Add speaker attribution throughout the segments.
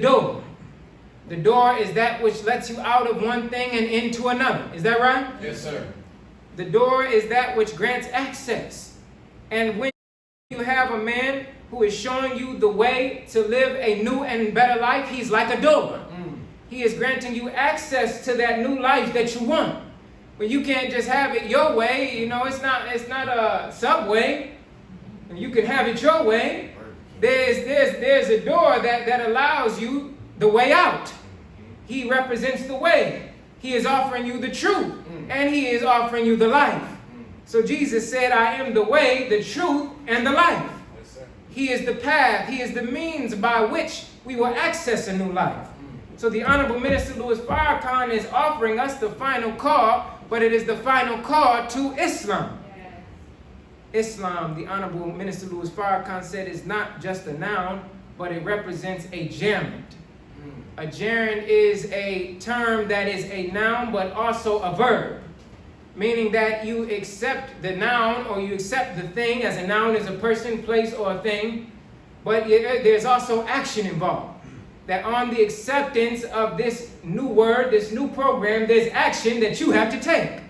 Speaker 1: door. The door is that which lets you out of one thing and into another. Is that right?
Speaker 2: Yes, sir.
Speaker 1: The door is that which grants access. And when you have a man who is showing you the way to live a new and better life, he's like a door. He is granting you access to that new life that you want. But you can't just have it your way. You know, it's not a subway. You can have it your way. There's a door that allows you the way out. He represents the way. He is offering you the truth, and he is offering you the life. So Jesus said, I am the way, the truth, and the life. He is the path. He is the means by which we will access a new life. So the Honorable Minister Louis Farrakhan is offering us the final call, but it is the final call to Islam. Islam, the Honorable Minister Louis Farrakhan said, is not just a noun, but it represents a gerund. A gerund is a term that is a noun, but also a verb, meaning that you accept the noun or you accept the thing, as a noun is a person, place, or a thing, but there's also action involved. That on the acceptance of this new word, this new program, there's action that you have to take.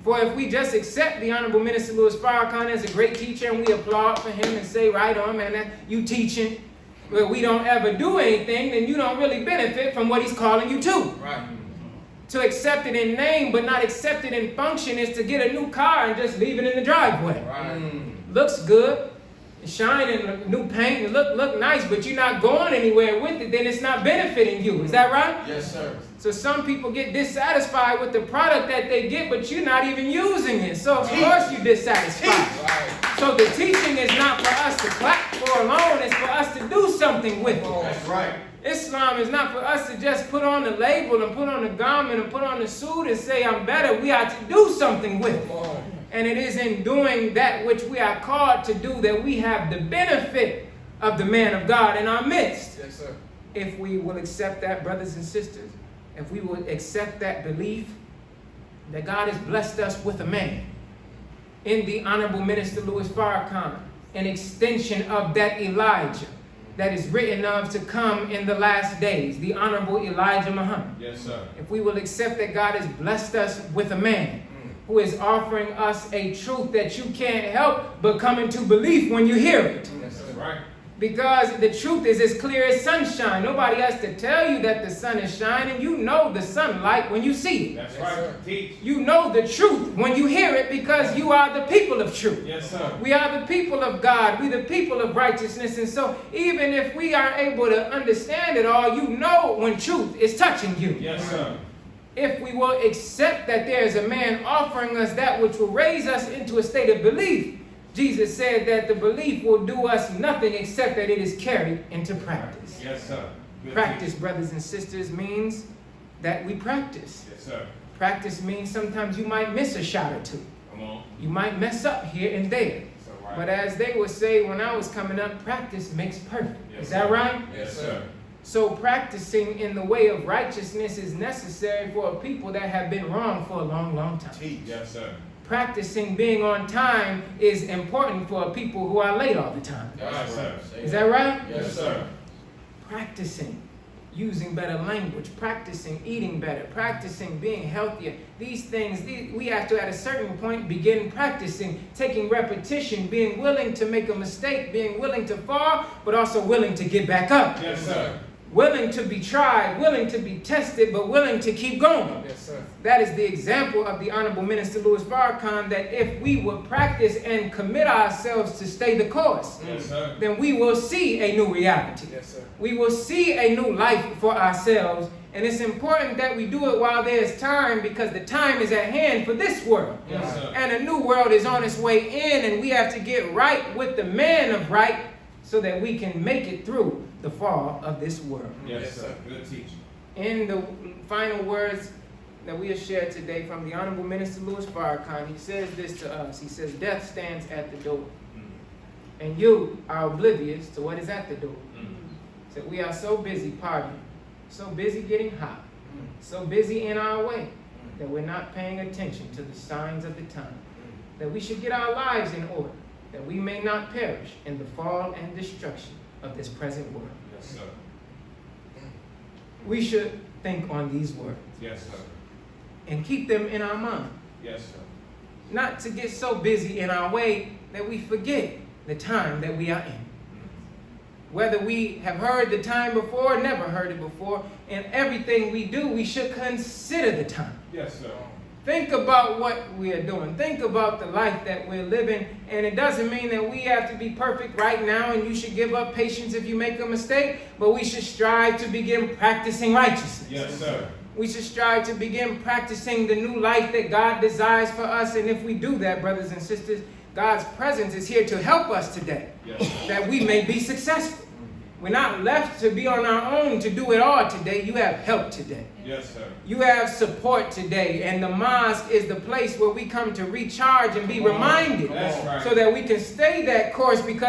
Speaker 1: For if we just accept the Honorable Minister Louis Farrakhan as a great teacher and we applaud for him and say, right on, man, that you teaching, but we don't ever do anything, then you don't really benefit from what he's calling you to. Right. To accept it in name but not accept it in function is to get a new car and just leave it in the driveway. Right. Looks good, shining, new paint, and look nice, but you're not going anywhere with it, then it's not benefiting you. Is that right?
Speaker 2: Yes, sir.
Speaker 1: So some people get dissatisfied with the product that they get, but you're not even using it. So of course you're dissatisfied. Right. So the teaching is not for us to clap for alone, it's for us to do something with it.
Speaker 2: That's right.
Speaker 1: Islam is not for us to just put on the label and put on the garment and put on the suit and say I'm better. We are to do something with it. And it is in doing that which we are called to do that we have the benefit of the man of God in our midst.
Speaker 2: Yes, sir.
Speaker 1: If we will accept that, brothers and sisters, if we will accept that belief that God has blessed us with a man in the Honorable Minister Louis Farrakhan, an extension of that Elijah that is written of to come in the last days, the Honorable Elijah Muhammad.
Speaker 2: Yes, sir.
Speaker 1: If we will accept that God has blessed us with a man who is offering us a truth that you can't help but come into belief when you hear it.
Speaker 2: Yes, sir. Right.
Speaker 1: Because the truth is as clear as sunshine. Nobody has to tell you that the sun is shining. You know the sunlight when you see it.
Speaker 2: That's right. Teach.
Speaker 1: You know the truth when you hear it because you are the people of truth.
Speaker 2: Yes, sir.
Speaker 1: We are the people of God. We the people of righteousness. And so even if we aren't able to understand it all, you know when truth is touching you.
Speaker 2: Yes, sir.
Speaker 1: If we will accept that there is a man offering us that which will raise us into a state of belief, Jesus said that the belief will do us nothing except that it is carried into practice.
Speaker 2: Yes, sir. Good
Speaker 1: Practice, brothers and sisters, means that we practice.
Speaker 2: Yes, sir.
Speaker 1: Practice means sometimes you might miss a shot or two.
Speaker 2: Come on.
Speaker 1: You might mess up here and there.
Speaker 2: Right.
Speaker 1: But as they would say when I was coming up, practice makes perfect.
Speaker 2: Yes,
Speaker 1: is that
Speaker 2: sir.
Speaker 1: right?
Speaker 2: Yes, sir.
Speaker 1: So practicing in the way of righteousness is necessary for a people that have been wrong for a long, long time.
Speaker 2: Teach. Yes, sir.
Speaker 1: Practicing being on time is important for people who are late all the time.
Speaker 2: Yes, sir.
Speaker 1: Is that right?
Speaker 2: Yes, sir.
Speaker 1: Practicing using better language, practicing eating better, practicing being healthier. These things, we have to at a certain point begin practicing, taking repetition, being willing to make a mistake, being willing to fall, but also willing to get back up.
Speaker 2: Yes, sir.
Speaker 1: Willing to be tried, willing to be tested, but willing to keep going.
Speaker 2: Yes, sir.
Speaker 1: That is the example of the Honorable Minister Louis Farrakhan, that if we would practice and commit ourselves to stay the course,
Speaker 2: Yes, sir.
Speaker 1: then we will see a new reality.
Speaker 2: Yes, sir.
Speaker 1: We will see a new life for ourselves. And it's important that we do it while there's time, because the time is at hand for this world.
Speaker 2: Yes, sir.
Speaker 1: And a new world is on its way in, and we have to get right with the man of right so that we can make it through the fall of this world.
Speaker 2: Yes, sir. Good teaching.
Speaker 1: In the final words that we have shared today from the Honorable Minister Louis Farrakhan, he says this to us. He says, death stands at the door, and you are oblivious to what is at the door. So we are so busy partying, so busy getting hot, so busy in our way, that we're not paying attention to the signs of the time, that we should get our lives in order, that we may not perish in the fall and destruction of this present world.
Speaker 2: Yes, sir.
Speaker 1: we should think on these words
Speaker 2: Yes, sir.
Speaker 1: and keep them in our mind.
Speaker 2: Yes, sir.
Speaker 1: Not to get so busy in our way that we forget the time that we are in. Whether we have heard the time before or never heard it before, in everything we do, we should consider the time.
Speaker 2: Yes, sir.
Speaker 1: Think about what we are doing. Think about the life that we're living. And it doesn't mean that we have to be perfect right now and you should give up patience if you make a mistake, but we should strive to begin practicing righteousness.
Speaker 2: Yes, sir.
Speaker 1: We should strive to begin practicing the new life that God desires for us. And if we do that, brothers and sisters, God's presence is here to help us today,
Speaker 2: Yes, sir.
Speaker 1: that we may be successful. We're not left to be on our own to do it all today. You have help today.
Speaker 2: Yes, sir.
Speaker 1: You have support today. And the mosque is the place where we come to recharge and be reminded
Speaker 2: That's right.
Speaker 1: so that we can stay that course, because